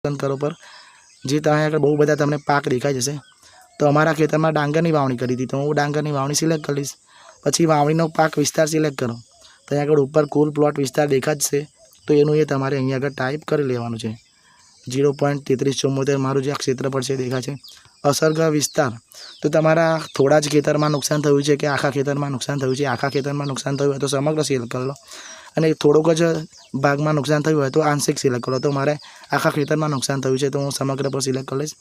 પસંદ કરો પર જે ત્યાં આગળ બહુ બધા તમને પાક દેખાઈ જશે। તો અમારા ખેતરમાં ડાંગરની વાવણી કરી હતી, તો હું ડાંગરની વાવણી સિલેક્ટ કરીશ। પછી વાવણીનો પાક વિસ્તાર સિલેક્ટ કરો, તો અહીં આગળ ઉપર કુલ પ્લોટ વિસ્તાર દેખાશે, તો એનું એ તમારે અહીંયા આગળ ટાઈપ કરી લેવાનું છે। 0.3374 મારું જે આ ક્ષેત્રફળ છે દેખાય છે। અસરગ્રસ્ત વિસ્તાર, તો તમારા થોડા જ ખેતરમાં નુકસાન થયું છે કે આખા ખેતરમાં નુકસાન થયું છે? આખા ખેતરમાં નુકસાન થયું હોય તો સમગ્ર સિલેક્ટ કરી લો, અને થોડોક જ ભાગમાં નુકસાન થયું હોય તો આંશિક સિલેક્ટ કરો। તો મારે આખા ખેતરમાં નુકસાન થયું છે તો હું સમગ્ર પર સિલેક્ટ કરી લઈશ।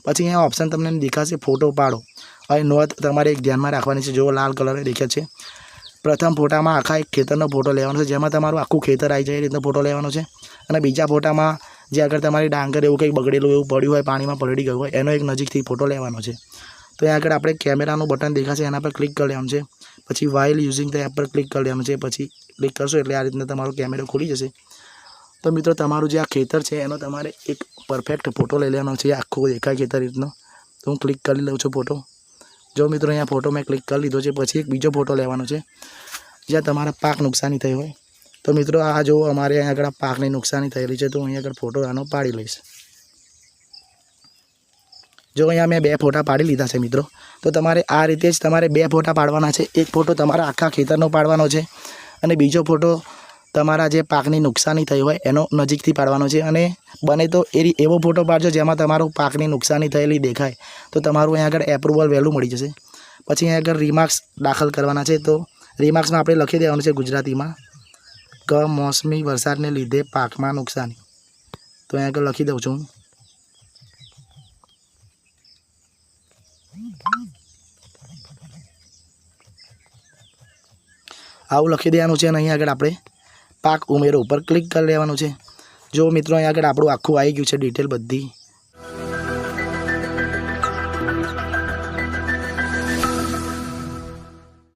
પછી અહીંયા ઓપ્શન તમને દેખાશે ફોટો પાડો। હવે નોંધ તમારે એક ધ્યાનમાં રાખવાની છે, જો લાલ કલરે દેખાય છે, પ્રથમ ફોટામાં આખા એક ખેતરનો ફોટો લેવાનો છે, જેમાં તમારું આખું ખેતર આવી જાય એ રીતનો ફોટો લેવાનો છે। અને બીજા ફોટામાં જે આગળ તમારી ડાંગર એવું કંઈક બગડેલું એવું પડ્યું હોય, પાણીમાં પલળી ગયું હોય, એનો એક નજીકથી ફોટો લેવાનો છે। તો અહીં આગળ આપણે કેમેરાનું બટન દેખાશે, એના પર ક્લિક કરી લેવાનું છે। પછી વાઇલ યુઝિંગ ધ એપ પર ક્લિક કરી લેવાનું છે। પછી ક્લિક કરશો એટલે આ રીતના તમારો કેમેરો ખુલી જશે। તો મિત્રો તમારું જે આ ખેતર છે એનો તમારે એક પરફેક્ટ ફોટો લઈ લેવાનો છે, આખો દેખાય ખેતર રીતનો। તો હું ક્લિક કરી લઉં છું ફોટો। જો મિત્રો અહીંયા ફોટો મેં ક્લિક કરી લીધો છે। પછી એક બીજો ફોટો લેવાનો છે જ્યાં તમારા પાક નુકસાની થઈ હોય। તો મિત્રો આ જો અમારે અહીંયા આગળ પાકની નુકસાની થયેલી છે, તો અહીંયા આગળ ફોટો આનો પાડી લઈશ। જો અહીંયા મેં 2 ફોટા પાડી લીધા છે મિત્રો। તો તમારે આ રીતે જ તમારે 2 ફોટા પાડવાના છે। એક ફોટો તમારા આખા ખેતરનો પાડવાનો છે, અને બીજો ફોટો તમારા જે પાકની નુકસાની થઈ હોય એનો નજીકથી પાડવાનો છે। અને બને તો એવો ફોટો પાડજો જેમાં તમારું પાકની નુકસાની થયેલી દેખાય, તો તમારું અહીંયા આગળ એપ્રુવલ વહેલું મળી જશે। પછી અહીંયા આગળ રિમાર્ક્સ દાખલ કરવાના છે। તો રિમાર્ક્સમાં આપણે લખી દેવાનું છે ગુજરાતીમાં કમોસમી વરસાદને લીધે પાકમાં નુકસાની। તો અહીંયા આગળ લખી દઉં છું। આવું લખી દેવાનું છે, અને અહીંયા આગળ આપણે પાક ઉમેરો ઉપર ક્લિક કરી લેવાનું છે। જો મિત્રો અહીંયા આગળ આપણું આખું આવી ગયું છે ડિટેલ બધી।